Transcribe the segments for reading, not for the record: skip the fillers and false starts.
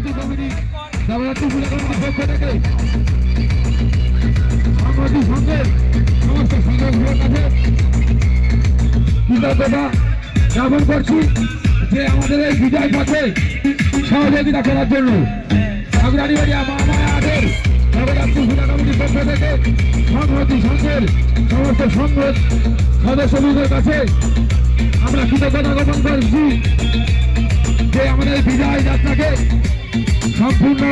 Jagaddhatri committee Jagaddhatri পূজা কমিটির পক্ষ থেকে সংহতি সঙ্গে সমস্ত সংগঠনের কাছে কৃতজ্ঞতা জ্ঞাপন করছি যে আমাদের এই বিজয় পথে সহযোগিতা করার জন্য ঠাকুরানীবাড়িয়া মহামায়াদের জগদ্ধাত্রী পূজা কমিটির পক্ষ থেকে সংহতি সংঘের সমস্ত সংঘ সদস্যদের কাছে আমরা কৃতজ্ঞতা জ্ঞাপন করছি যে আমাদের বিজয় যাত্রাকে সম্পূর্ণ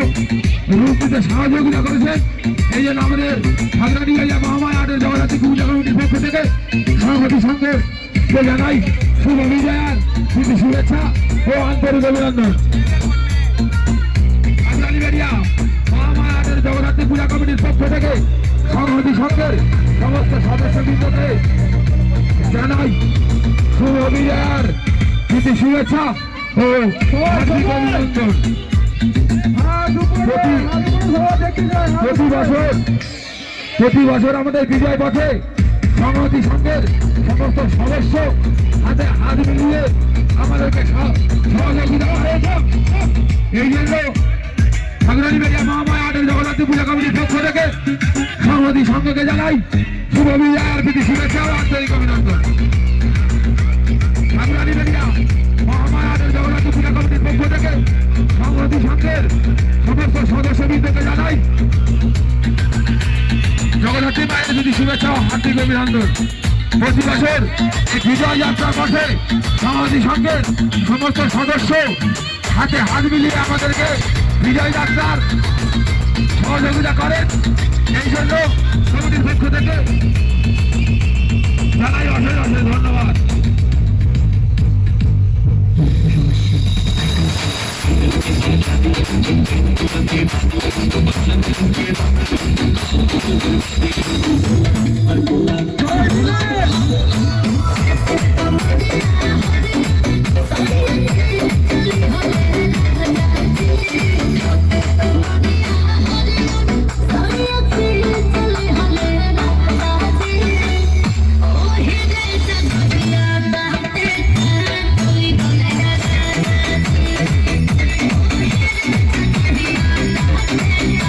রূপ দিতে সহযোগিতা করেছেন। এই জন্য আমাদের ঠাকুরানীবাড়িয়া মহামায়াদের জগদ্ধাত্রী পূজা কমিটির পক্ষ থেকে সংহতি সংঘকে জানাই শুভ বিজয়ার প্রীতি শুভেচ্ছা ও আন্তরিক অভিনন্দন। ঠাকুরানীবাড়িয়া মহামায়াদের জগদ্ধাত্রী পূজা কমিটির পক্ষ থেকে সংহতি সংঘের সমস্ত সদস্যবৃন্দকে জানাই শুভ বিজয়ার প্রীতি শুভেচ্ছা ও হার্দিক অভিনন্দন। প্রতি বছর আমাদের বিজয় পথে সংহতি সংঘের সমস্ত সদস্য হাতে হাত মিলিয়ে আমাদেরকে সহযোগিতা করে। এই জন্য ঠাকুরানীবাড়িয়া মহামায়াদের জগদ্ধাত্রী পূজা কমিটির পক্ষ থেকে সংহতি সংঘকে জানাই শুভ বিজয়ার প্রীতি শুভেচ্ছা ও আন্তরিক অভিনন্দন। ঠাকুরানীবাড়িয়া মহামায়াদের জগদ্ধাত্রী পূজা কমিটির পক্ষ থেকে সংহতি সংঘের সমস্ত সদস্যবৃন্দকে জানাই জগদ্ধাত্রী মায়ের প্রীতি শুভেচ্ছা ও হার্দিক অভিনন্দন। প্রতি বছর এই বিজয় যাত্রার পথে সংহতি সংঘের সমস্ত সদস্য হাতে হাত মিলিয়ে আমাদেরকে বিজয় যাত্রার সহযোগিতা করেন। এই জন্য কমিটির পক্ষ থেকে জানাই অশেষ অশেষ ধন্যবাদ।